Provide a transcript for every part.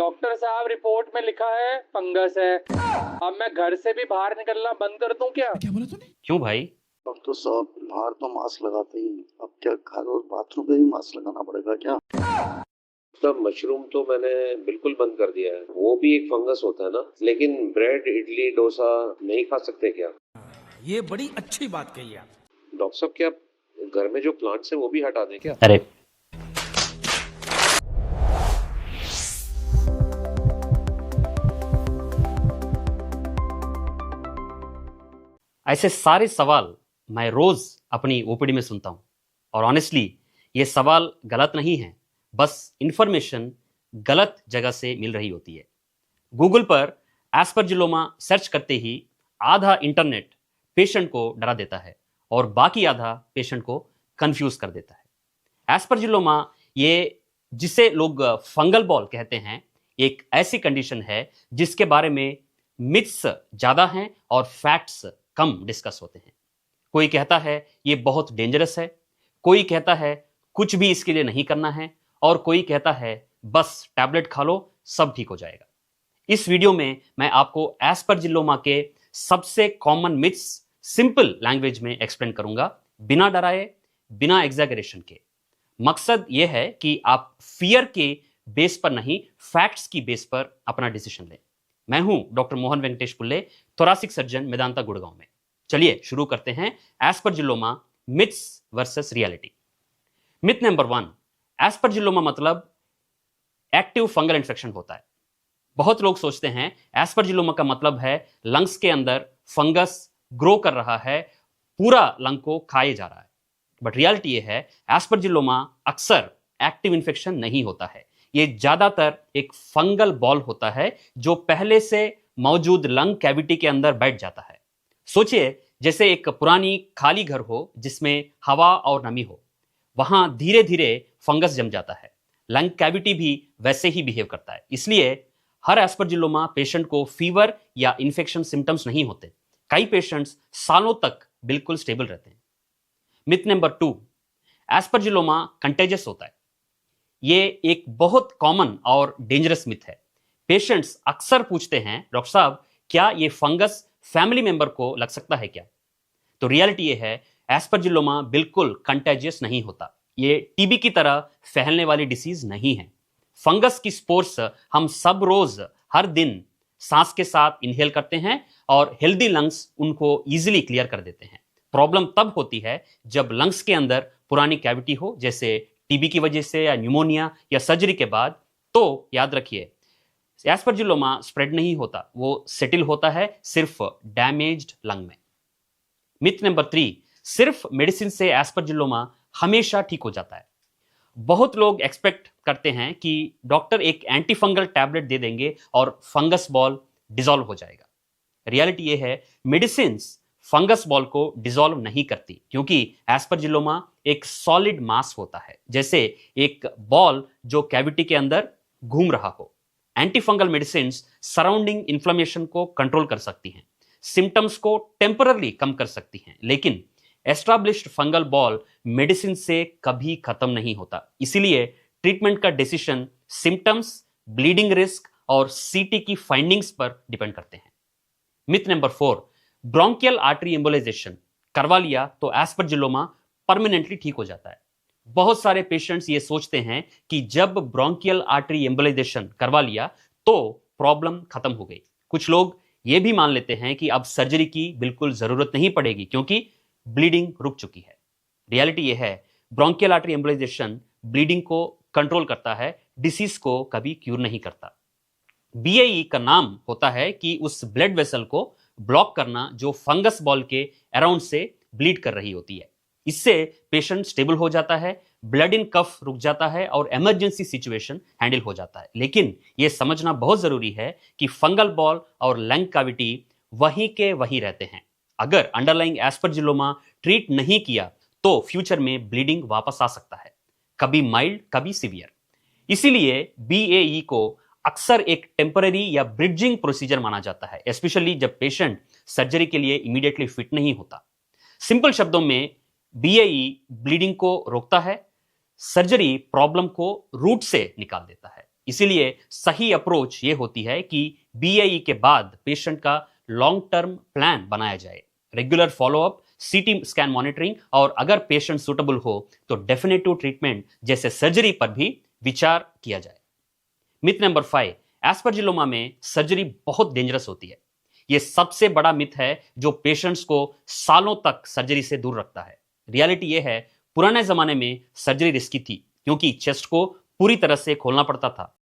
Doctor साहब report में लिखा है फंगस है। अब मैं घर से भी बाहर निकलना बंद कर दूं क्या? क्या बोला तूने? क्यों भाई? डॉक्टर साहब बाहर तो मास्क लगाते ही, अब क्या घर और बाथरूम में भी मास्क लगाना पड़ेगा क्या? सब मशरूम तो मैंने बिल्कुल बंद कर दिया है, वो भी एक फंगस होता है ना। लेकिन ब्रेड इडली डोसा नहीं खा सकते क्या? ये बड़ी अच्छी बात कही आप। डॉक्टर साहब क्या घर में जो प्लांट्स है वो भी हटा दें क्या? अरे ऐसे सारे सवाल मैं रोज अपनी ओपीडी में सुनता हूं और ऑनेस्टली ये सवाल गलत नहीं है, बस इंफॉर्मेशन गलत जगह से मिल रही होती है। गूगल पर एस्परजिलोमा सर्च करते ही आधा इंटरनेट पेशेंट को डरा देता है और बाकी आधा पेशेंट को कंफ्यूज कर देता है। एस्परजिलोमा, ये जिसे लोग फंगल बॉल कहते हैं, एक ऐसी कंडीशन है जिसके बारे में मिथ्स ज्यादा हैं और फैक्ट्स कम डिस्कस होते हैं। कोई कहता है ये बहुत डेंजरस है, कोई कहता है कुछ भी इसके लिए नहीं करना है, और कोई कहता है बस टैबलेट खा लो सब ठीक हो जाएगा। इस वीडियो में मैं आपको एस्परजिलोमा के सबसे कॉमन मिथ्स सिंपल लैंग्वेज में एक्सप्लेन करूंगा, बिना डराए, बिना एग्जैगरेशन के। मकसद यह है कि आप फियर के बेस पर नहीं, फैक्ट्स की बेस पर अपना डिसीजन लें। मैं हूं doctor Mohan Venkatesh Pulle, thoracic surgeon, Medanta Gurgaon में। चलिए शुरू करते हैं aspergilloma myths versus reality. Myth number 1, aspergilloma मतलब एक्टिव फंगल इन्फेक्शन होता है। बहुत लोग सोचते हैं एस्परजिलोमा का मतलब है लंग्स के अंदर फंगस ग्रो कर रहा है, पूरा लंग को खाए जा रहा है। बट रियलिटी ये है एस्परजिलोमा अक्सर एक्टिव इन्फेक्शन नहीं होता है। ये ज्यादातर एक फंगल बॉल होता है जो पहले से मौजूद लंग कैविटी के अंदर बैठ जाता है। सोचिए जैसे एक पुरानी खाली घर हो जिसमें हवा और नमी हो, वहां धीरे धीरे फंगस जम जाता है। लंग कैविटी भी वैसे ही बिहेव करता है। इसलिए हर एस्परजिलोमा पेशेंट को फीवर या इन्फेक्शन सिम्टम्स नहीं होते। कई पेशेंट्स सालों तक बिल्कुल स्टेबल रहते हैं। मिथ नंबर 2, एस्परजिलोमा कंटेजियस होता है। ये एक बहुत कॉमन और डेंजरस मिथ है। पेशेंट्स अक्सर पूछते हैं डॉक्टर साहब क्या ये फंगस फैमिली मेंबर को लग सकता है क्या? तो रियलिटी ये है एस्परजिलोमा बिल्कुल कंटेजियस नहीं होता। ये टीबी की तरह फैलने वाली डिसीज नहीं है। फंगस की स्पोर्स हम सब रोज हर दिन सांस के साथ इनहेल करते हैं और हेल्दी लंग्स उनको इजीली क्लियर कर देते हैं। प्रॉब्लम तब होती है जब लंग्स के अंदर पुरानी कैविटी हो, जैसे टीबी की वजह से या न्यूमोनिया या सर्जरी के बाद। तो याद रखिए एस्परजिलोमा स्प्रेड नहीं होता, वो सेटल होता है सिर्फ डैमेज्ड लंग में। मिथ नंबर 3, सिर्फ मेडिसिन से एस्परजिलोमा हमेशा ठीक हो जाता है। बहुत लोग एक्सपेक्ट करते हैं कि डॉक्टर एक एंटी फंगल टैबलेट दे देंगे और फंगस बॉल डिसॉल्व हो जाएगा। रियलिटी ये है मेडिसिन फंगस बॉल को डिसॉल्व नहीं करती, क्योंकि एस्परजिलोमा एक सॉलिड मास होता है, जैसे एक बॉल जो कैविटी के अंदर घूम रहा हो। Anti fungal medicine surrounding inflammation को कंट्रोल कर सकती हैं, सिम्टम्स को टेम्पररी कम कर सकती हैं, लेकिन एस्टैब्लिश्ड फंगल बॉल मेडिसिन से कभी खत्म नहीं होता। इसीलिए ट्रीटमेंट का डिसीजन सिम्टम्स, ब्लीडिंग रिस्क और सीटी की फाइंडिंग्स पर डिपेंड करते हैं। Myth number 4, bronchial artery embolisation करवा लिया तो एस्परजिलोमा परमानेंटली ठीक हो जाता है। बहुत सारे पेशेंट्स ये सोचते हैं कि जब ब्रोंकियल आर्टरी एम्बोलाइजेशन करवा लिया तो प्रॉब्लम खत्म हो गई। कुछ लोग ये भी मान लेते हैं कि अब सर्जरी की बिल्कुल जरूरत नहीं पड़ेगी क्योंकि ब्लीडिंग रुक चुकी है। रियलिटी ये है ब्रोंकियल आर्टरी एम्बोलाइजेशन ब्लीडिंग को कंट्रोल करता है, डिसीज को कभी क्यूर नहीं करता। बीएई का नाम होता है कि उस ब्लड वेसल को ब्लॉक करना जो फंगस बॉल के अराउंड से ब्लीड कर रही होती है। इससे पेशेंट स्टेबल हो जाता है, ब्लड इन कफ रुक जाता है और इमरजेंसी सिचुएशन हैंडल हो जाता है। लेकिन यह समझना बहुत जरूरी है कि फंगल बॉल और लंग कैविटी वहीं के वहीं रहते हैं। अगर अंडरलाइंग एस्परजिलोमा ट्रीट नहीं किया तो फ्यूचर में ब्लीडिंग वापस आ सकता है, कभी माइल्ड कभी सीवियर। इसीलिए बीएई को अक्सर एक टेम्पररी या ब्रिडजिंग प्रोसीजर माना जाता है, स्पेशली जब पेशेंट सर्जरी के लिए इमीडिएटली फिट नहीं होता। सिंपल शब्दों में बीएई ब्लीडिंग को रोकता है, सर्जरी प्रॉब्लम को रूट से निकाल देता है। इसीलिए सही अप्रोच ये होती है कि बीएई के बाद पेशेंट का लॉन्ग टर्म प्लान बनाया जाए, regular follow up, CT scan monitoring, और अगर पेशेंट सुटेबल हो तो डेफिनेटिव ट्रीटमेंट जैसे सर्जरी पर भी विचार किया जाए। मिथ नंबर 5, एस्परजिलोमा में सर्जरी बहुत डेंजरस होती है। यह सबसे बड़ा मिथ है जो पेशेंट्स को सालों तक सर्जरी से दूर रखता है। रियलिटी यह है, पुराने जमाने में सर्जरी रिस्की थी क्योंकि चेस्ट को पूरी तरह से खोलना पड़ता था,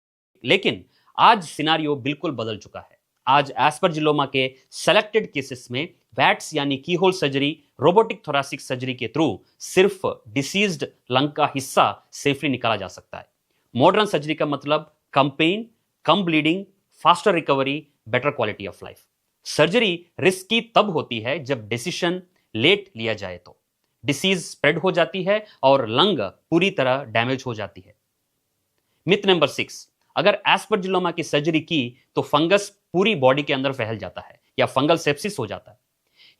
लेकिन आज सिनारियो बिल्कुल बदल चुका है। आज एस्परजिलोमा के सेलेक्टेड केसेस में वैट्स यानी keyhole surgery, robotic thoracic surgery के थ्रू सिर्फ डिसीज्ड लंग का हिस्सा सेफली निकाला जा सकता है। मॉडर्न सर्जरी का मतलब कम पेन, कम bleeding, faster recovery, better quality of life. Surgery risky तब होती है जब डिसीजन लेट लिया जाए, तो डिसीज स्प्रेड हो जाती है और लंग पूरी तरह डैमेज हो जाती है। मिथ नंबर 6, अगर एस्परजिलोमा की सर्जरी की तो फंगस पूरी बॉडी के अंदर फैल जाता है या फंगल सेप्सिस हो जाता है।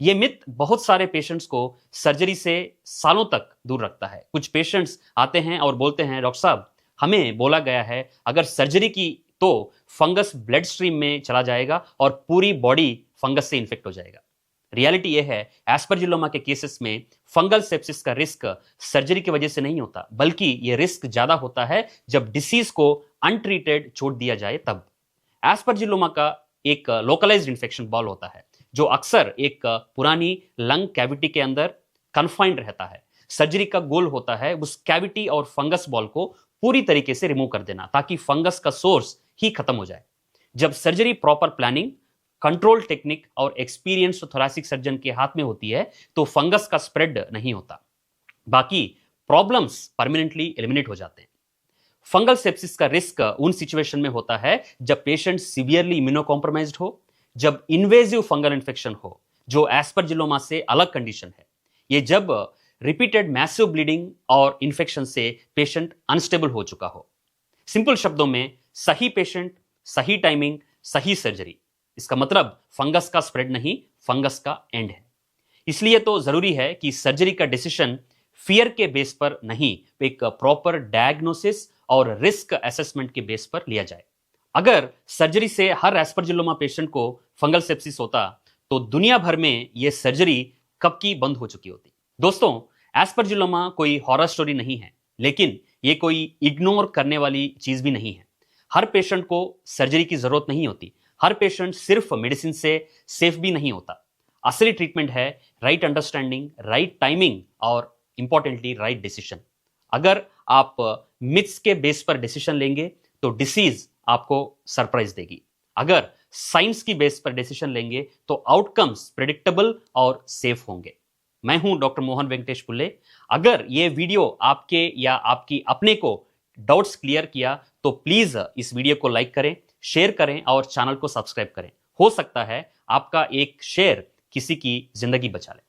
यह मिथ बहुत सारे पेशेंट्स को सर्जरी से सालों तक दूर रखता है। कुछ पेशेंट्स आते हैं और बोलते हैं, डॉक्टर साहब हमें बोला गया है अगर सर्जरी की तो फंगस ब्लड स्ट्रीम में चला जाएगा और पूरी बॉडी फंगस से इन्फेक्ट हो जाएगा। रियलिटी यह है, एस्परजिलोमा के केसेस में फंगल सेप्सिस का रिस्क सर्जरी की वजह से नहीं होता, बल्कि यह रिस्क ज्यादा होता है जब डिसीज को अनट्रीटेड छोड़ दिया जाए तब। एस्परजिलोमा का एक लोकलाइज्ड इन्फेक्शन बॉल होता है जो अक्सर एक पुरानी लंग कैविटी के अंदर कन्फाइंड रहता है। सर्जरी का गोल होता है उस कैविटी और फंगस बॉल को पूरी तरीके से रिमूव कर देना ताकि फंगस का सोर्स ही खत्म हो जाए। जब surgery proper planning, control technique और एक्सपीरियंस्ड थोरेसिक सर्जन के हाथ में होती है तो फंगस का स्प्रेड नहीं होता, बाकी प्रॉब्लम्स परमानेंटली एलिमिनेट हो जाते हैं। फंगल सेप्सिस का रिस्क उन सिचुएशन में होता है जब पेशेंट सीवियरली इम्यूनोकॉम्प्रोमाइज्ड हो, जब इन्वेजिव फंगल इन्फेक्शन हो जो एस्परजिलोमा से अलग कंडीशन है, ये जब रिपीटेड मैसिव ब्लीडिंग और इन्फेक्शन से पेशेंट अनस्टेबल हो चुका हो। सिंपल शब्दों में, सही पेशेंट, सही टाइमिंग, सही सर्जरी। इसका मतलब फंगस का स्प्रेड नहीं, फंगस का एंड है। इसलिए तो जरूरी है कि सर्जरी का डिसीजन फियर के बेस पर नहीं, एक प्रॉपर डायग्नोसिस और रिस्क असेसमेंट के बेस पर लिया जाए। अगर सर्जरी से हर एस्परजिलोमा पेशेंट को फंगल सेप्सिस होता तो दुनिया भर में यह सर्जरी कब की बंद हो चुकी होती। दोस्तों, एस्परजिलोमा कोई हॉरर स्टोरी नहीं है, लेकिन यह कोई इग्नोर करने वाली चीज भी नहीं है। हर पेशेंट को सर्जरी की जरूरत नहीं होती, हर पेशेंट सिर्फ मेडिसिन से सेफ भी नहीं होता। असली ट्रीटमेंट है राइट अंडरस्टैंडिंग, राइट टाइमिंग और इंपॉर्टेंटली राइट डिसीजन। अगर आप मिथ्स के बेस पर डिसीजन लेंगे तो डिसीज आपको सरप्राइज देगी। अगर साइंस की बेस पर डिसीजन लेंगे तो आउटकम्स प्रेडिक्टेबल और सेफ होंगे। मैं हूं डॉक्टर मोहन वेंकटेश पुल्ले। अगर यह वीडियो आपके या आपकी अपने को डाउट्स क्लियर किया तो प्लीज इस वीडियो को लाइक करें, शेयर करें और चैनल को सब्सक्राइब करें। हो सकता है आपका एक शेयर किसी की जिंदगी बचा ले।